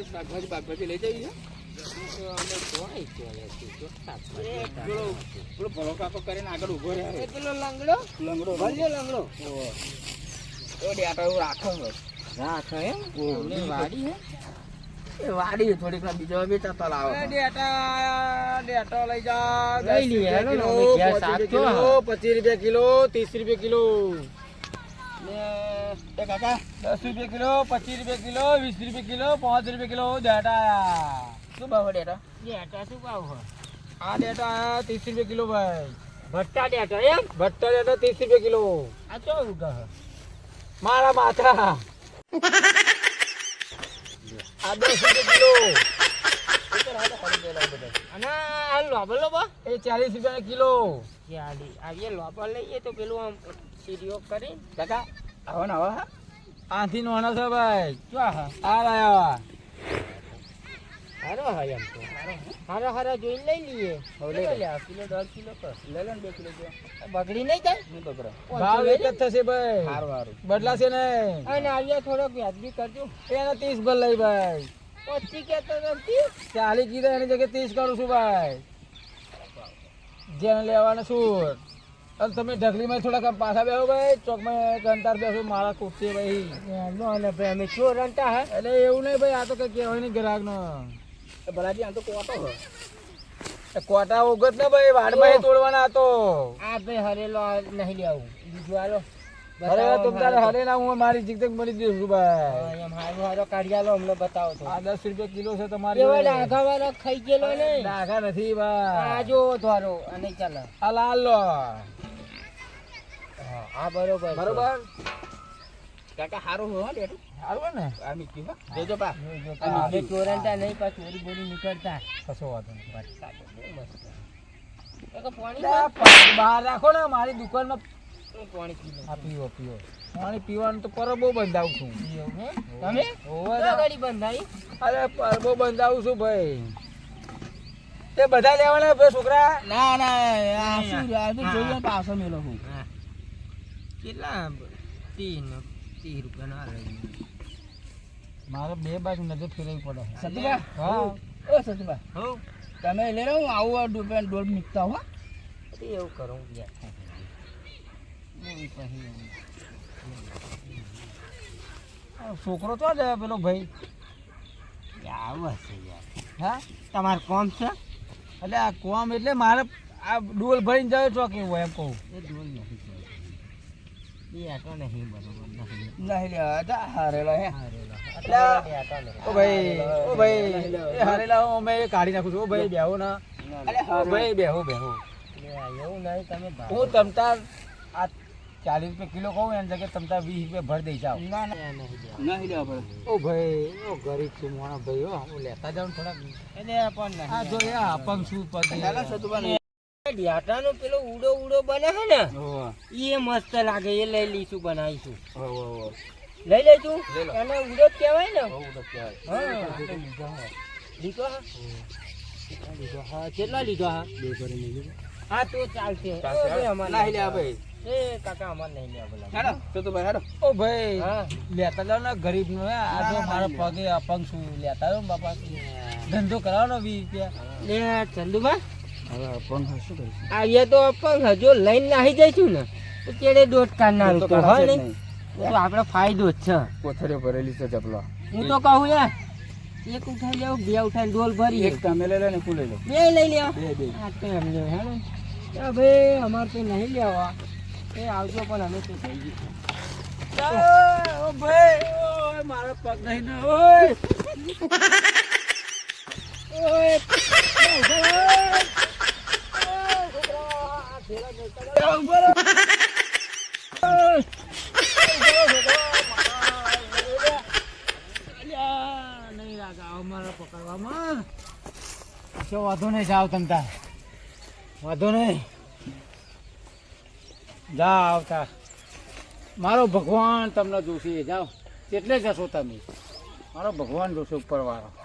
શાકભાજી લઈ જઈએ પેલો ભલો કાકો કરીને આગળ ઉભો રહે પેલો લંગડો લંગડો રાખો એમ વાડી હે એ વાડી થોડીક બીજો વેચાતો લાવો ડેટો લઈ જા લઈ લઈએ 25 રૂપિયા કિલો 30 રૂપિયા કિલો ને કાકા 10 રૂપિયા કિલો 25 રૂપિયા કિલો 20 રૂપિયા કિલો 5 રૂપિયા કિલો ડેટા શું ભાવ ડેટા શું ભાવ હોય આ ડેટા 30 રૂપિયા કિલો ભાઈ ભટ્ટા ડેટા એમ ભટ્ટા ડેટા 30 રૂપિયા કિલો આ ચો ઉગા મારા માથા આ 10 રૂપિયા કિલો અને આ લોબો એ 40 રૂપિયા કિલો 40 આ લોબો લઈએ તો પેલું આમ સીડીઓ કરી કાકા આવો ને આવો આથી નો છે ભાઈ ક્યાં હા આ લાયા હારો હા એમ તો હારો જોઈને લઈ લઈએ હવે લે કિલો 10 કિલો કર લે લે 2 કિલો બગડી નહીં જાય નહીં બગડે ભાવ એક જ થશે ભાઈ હારું બદલાશે ને અને આવ્યા થોડોક વ્યાજબી કરજો એને 30 ભર લઈ ભાઈ 25 કેતો નથી 40 કીધા એની જગ્યાએ 30 કરું છું ભાઈ જેને લેવાના શું અને તમે ઢગલીમાં થોડાક પાછા બેસો ભાઈ ચોકમાં કંતાર બેસો મારા કુર્તી ભાઈ ભાઈ અમે શું રંટા હે એટલે એવું નહીં ભાઈ આ તો કઈ કહેવાય નહીં ગ્રાહક નો ભલાજી આ તો કોટો હોય કોટા ઉગત ને ભાઈ વાડમાં તોડવાના હતો આ ભાઈ હરેલો નહીં લેવું બીજું આલો અરે તમારે હરે ના હું મારી જીગતક મળી દઈશું ભાઈ એમ હારો કાઢિયાલો હમણે બતાવો તો આ 10 રૂપિયા કિલો છે તમારી એવા ડાઘા વાળા ખાઈ ગયેલો ને ડાઘા નથી ભાઈ આ જો ધોરો અને ચાલો આ લાલ લો આ બરોબર કાકા હારો હો ડેટો હારો ને આ મીઠી હો દેજો બા આ ચોરંટા નહીં પા ચોરી બોરી નીકળતા કશો વાતો નહીં મસ્ત એક પાણી બહાર રાખો ને મારી દુકાનમાં પાણી પીવો પાણી પીવાનું તો પરબો બંધાવું છું તમે ગાડી બંધાઈ અરે પરબો બંધાવું છું ભાઈ તે બધા લેવાના બે છોકરા ના આ શું જોઈએ પાછો મેલો હું કેટલા 30 રૂપિયા ના મારે બે બાજુ નજર ફેરવી પડે સતુભા હા ઓ સતુભા હો તમે લઈ લો આવું રૂપિયા ડોલ મૂકતા હો એવું કરું છોકરો તો જ પેલો ભાઈ આવું હશે યાર હા તમારે કોમ છે એટલે આ કોમ એટલે મારે આ ડોલ ભરીને જાય ચોકી હોય એમ કહું એ ડોલ નથી એ આટો નહીં બરોબર નહીં લેવા હારેલો હે ઓ ભાઈ એ હારેલા હું અમે કાઢી નાખું છું ઓ ભાઈ બેહો ના ભાઈ બેહો એવું નહીં તમે હું તમતાર આ 40 રૂપિયા કિલો કહું એની જગ્યાએ તમતાર 20 રૂપિયા ભર દઈ જાઓ ના નહીં લેવા પડે ઓ ભાઈ ઓ ગરીબ છું મોણા ભાઈ હો લેતા જાવ થોડાક એટલે પણ આ જો એ આપણ શું પગે ડિયાટાનો પેલો ઉડો બને છે ને એ મસ્ત લાગે એ લઈ લઈશું બનાવીશું લઈ લઈશું એને ઉડો જ કહેવાય ને ઉડો કહેવાય લીધો હા કેટલા લીધો હા 2 ભરી લીધો હા તો ચાલશે અમારે લે ભાઈ એ કાકા અમારે નહીં લેવા બોલા હેડો તો ભાઈ હેડો ઓ ભાઈ લેતા જાવ ને ગરીબ નો આ તો મારા પગે અપંગ છું લેતા જાવ બાપા ધંધો કરાવવાનો 20 રૂપિયા લે ચંદુભાઈ હવે અપંગ શું કરીશું આ તો અપંગ હજુ લઈને નાહી જઈશું ને તો કેડે દોટ કાઢનાર તો હોય નહીં તો આપણે ફાયદો જ છે કોથળે ભરેલી છે ચપલા હું તો કહું યાર એક ઉઠાઈ લેવો બે ઉઠાઈ ડોલ ભરી એક તમે લઈ લે ને કુ લઈ લો બે લઈ લેવા બે આ તો એમ લે હેડો ભાઈ અમાર તો નહીં લેવા એ આવજો પણ અમે તો થઈ ગયું ઓ ભાઈ ઓય મારો પગ નહીં ને ઓય પકડવામાં વાંધો નહીં જાઓ તમતા વાંધો નહીં જાઓ આવતા મારો ભગવાન તમને જોશે જાઓ એટલે જશો તમે મારો ભગવાન જોશે ઉપર વાળો